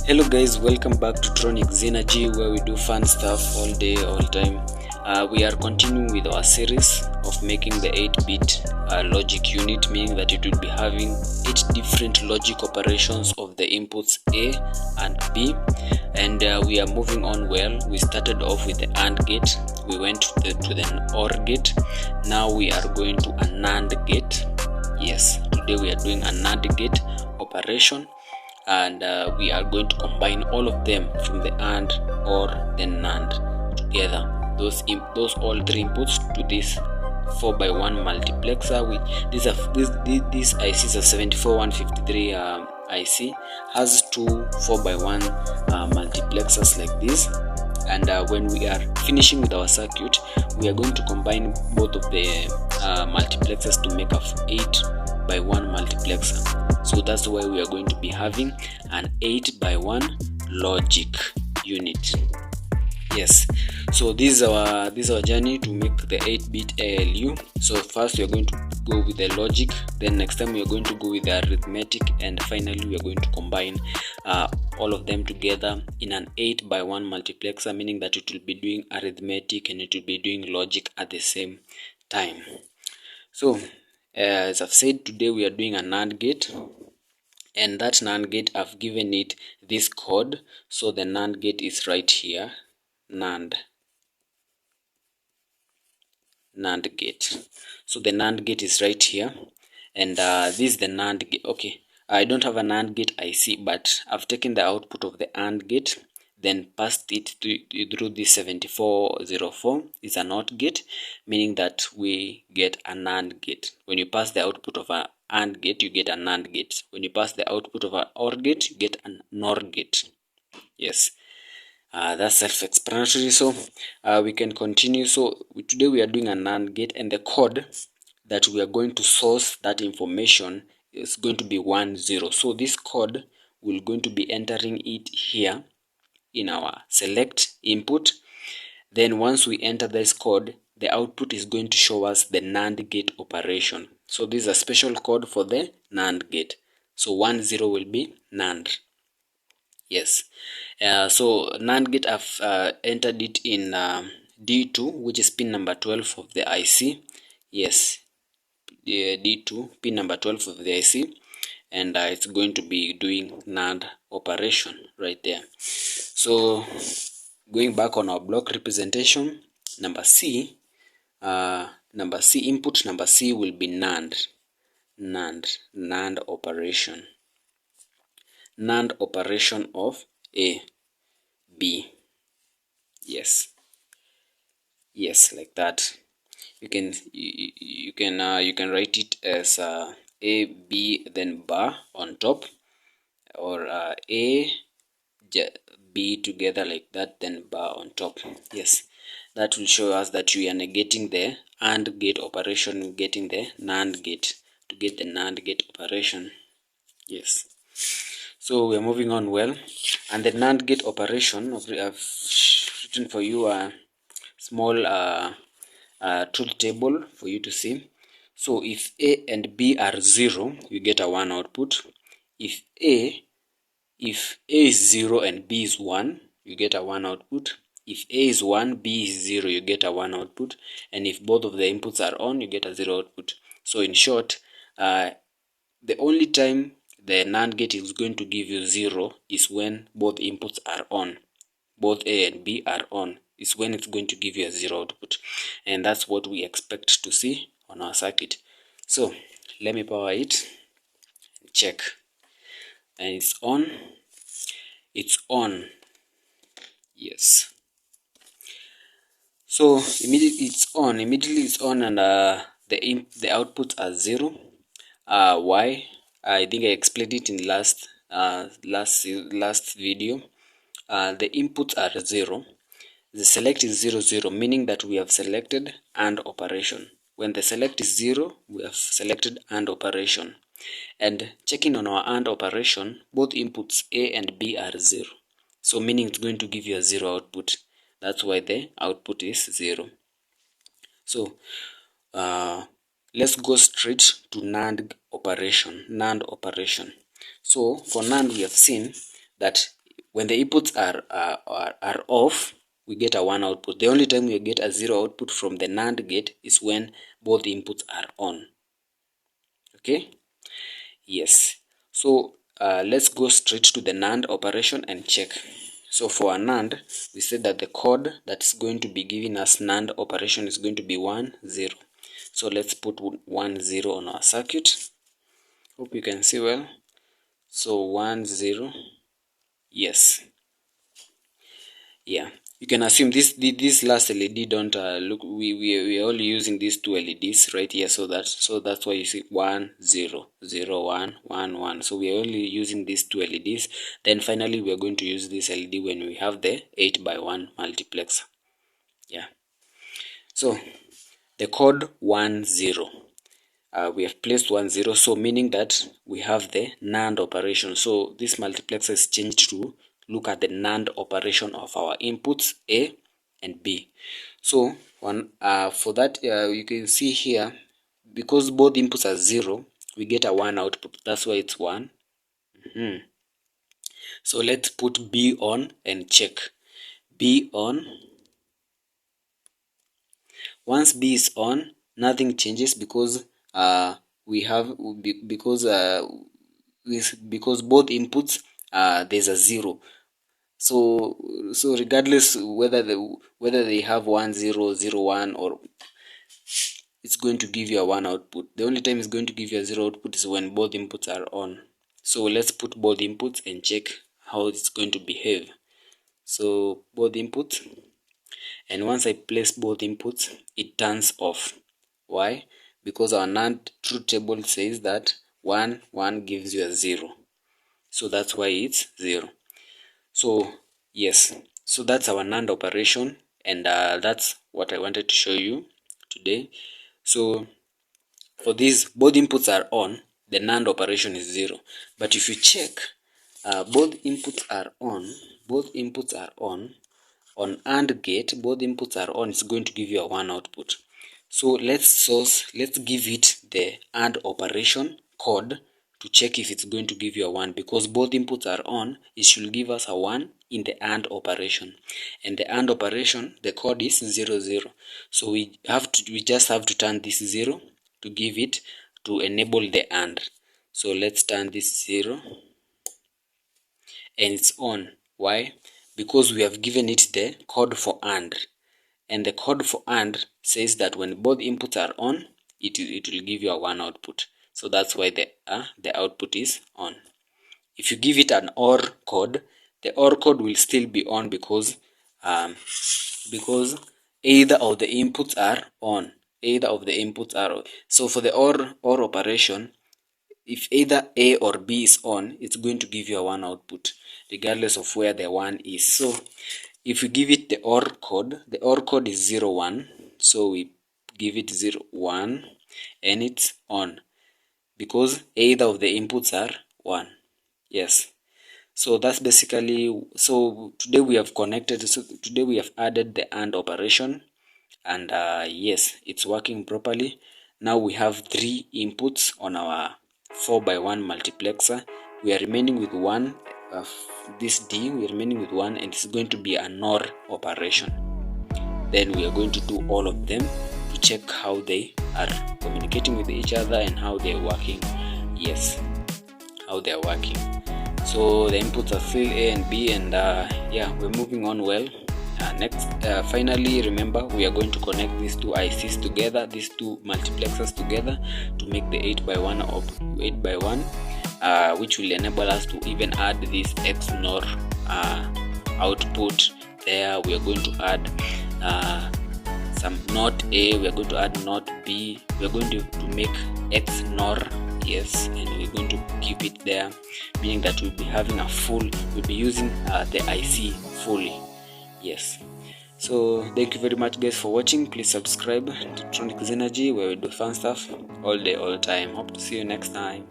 Hello guys, welcome back to Tronic Xenergy, where we do fun stuff all day, all time. We are continuing with our series of making the 8-bit logic unit, meaning that it will be having 8 different logic operations of the inputs A and B. And we are moving on well. We started off with the AND gate, we went to the OR gate. Now we are going to a NAND gate. Yes, today we are doing a NAND gate operation, and we are going to combine all of them from the AND or the NAND together. Those all three inputs to this 4x1 multiplexer. This IC is a 74153 IC, has two 4x1 multiplexers like this. And when we are finishing with our circuit, we are going to combine both of the multiplexers to make a 8x1 multiplexer. So that's why we are going to be having an 8x1 logic unit. Yes, so this is our journey to make the 8-bit ALU. So first we are going to go with the logic, then next time we are going to go with the arithmetic, and finally we are going to combine all of them together in an 8x1 multiplexer, meaning that it will be doing arithmetic and it will be doing logic at the same time. So as I've said, today we are doing a NAND gate, and that NAND gate I've given it this code. So the NAND gate is right here, NAND gate. So the NAND gate is right here, and this is the NAND gate. Okay, I don't have a NAND gate IC, but I've taken the output of the AND gate, then passed it through this 7404. It's a NOT gate, meaning that we get a NAND gate. When you pass the output of an AND gate, you get a NAND gate. When you pass the output of an OR gate, you get an NOR gate. Yes, that's self-explanatory. So we can continue. So today we are doing a NAND gate, and the code that we are going to source that information is going to be 10. So this code we're going to be entering it here in our select input. Then once we enter this code, the output is going to show us the NAND gate operation. So this is a special code for the NAND gate. So 10 will be NAND. Yes. So NAND gate, I've entered it in D2, which is pin number 12 of the IC. Yes, the D2, pin number 12 of the IC, and it's going to be doing NAND operation right there. So going back on our block representation, number C input number C will be NAND operation. NAND operation of A, B. Yes, like that. You can write it as A, B, then bar on top, or A, B together like that, then bar on top. Yes, that will show us that we are negating the AND gate operation, getting the NAND gate to get the NAND gate operation. Yes. So we are moving on well, and the NAND gate operation, I've written for you a small truth table for you to see. So if A and B are 0, you get a 1 output. If A is 0 and B is 1, you get a 1 output. If A is 1, B is 0, you get a 1 output. And if both of the inputs are on, you get a 0 output. So in short, the only time the NAND gate is going to give you 0 is when both inputs are on. Both A and B are on. Is when it's going to give you a 0 output. And that's what we expect to see on our circuit. So let me power it and check. And it's on. It's on. Yes. So immediately it's on, and the outputs are 0. Why? I think I explained it in last video. The inputs are 0. The select is 0, 0, meaning that we have selected AND operation. When the select is 0, we have selected AND operation. And checking on our AND operation, both inputs A and B are 0. So meaning it's going to give you a 0 output. That's why the output is 0. So let's go straight to NAND operation. So for NAND, we have seen that when the inputs are off, we get a 1 output. The only time we get a 0 output from the NAND gate is when both inputs are on. Okay, yes. So let's go straight to the NAND operation and check. So for a NAND, we said that the code that's going to be giving us NAND operation is going to be 1 0. So let's put 1 0 on our circuit. Hope you can see well. So 1 0, yes. Yeah, you can assume this last LED don't look. We are only using these two LEDs right here, so that's why you see 1 0 0 1 1 1. So we are only using these two LEDs. Then finally we are going to use this LED when we have the 8x1 multiplexer. Yeah. So the code 1 0. We have placed 1 0, so meaning that we have the NAND operation. So this multiplexer is changed to look at the NAND operation of our inputs A and B. So for that, you can see here, because both inputs are 0, we get a 1 output. That's why it's 1. So let's put B on and check. B on. Once B is on, nothing changes because because both inputs there's a 0. So regardless whether they have 1 0 0 1, or it's going to give you a 1 output. The only time it's going to give you a 0 output is when both inputs are on. So let's put both inputs and check how it's going to behave. So both inputs, and once I place both inputs, it turns off. Why? Because our NAND truth table says that 1 1 gives you a 0. So that's why it's 0. So yes, so that's our NAND operation, and that's what I wanted to show you today. So for this, both inputs are on, the NAND operation is 0. But if you check, both inputs are on, on AND gate, both inputs are on, it's going to give you a 1 output. So let's give it the AND operation code to check if it's going to give you a 1, because both inputs are on, it should give us a 1 in the AND operation. And the AND operation, the code is 0 0. So we just have to turn this 0 to give it, to enable the AND. So let's turn this 0, and it's on. Why? Because we have given it the code for AND, and the code for AND says that when both inputs are on, it will give you a 1 output. So that's why the output is on. If you give it an OR code, the OR code will still be on because either of the inputs are on. So for the OR operation, if either A or B is on, it's going to give you a 1 output, regardless of where the 1 is. So if we give it the OR code is 0 1. So we give it 0 1, and it's on because either of the inputs are 1. Yes. So that's basically, so today we have added the AND operation, and yes, it's working properly. Now we have 3 inputs on our 4x1 multiplexer. We are remaining with one of this D, we are remaining with one, and it's going to be a NOR operation. Then we are going to do all of them to check how they are communicating with each other and how they are working. Yes, how they are working. So the inputs are still A and B, and yeah, we're moving on well. Finally, remember, we are going to connect these two ICs together, these two multiplexers together, to make the 8x1 which will enable us to even add this XNOR output there. We are going to add some NOT A, we are going to add NOT B, we are going to make XNOR, yes, and we're going to keep it there, meaning that we'll be having we'll be using the IC fully. Yes. So thank you very much, guys, for watching. Please subscribe to Tronics Energy, where we do fun stuff all day, all time. Hope to see you next time.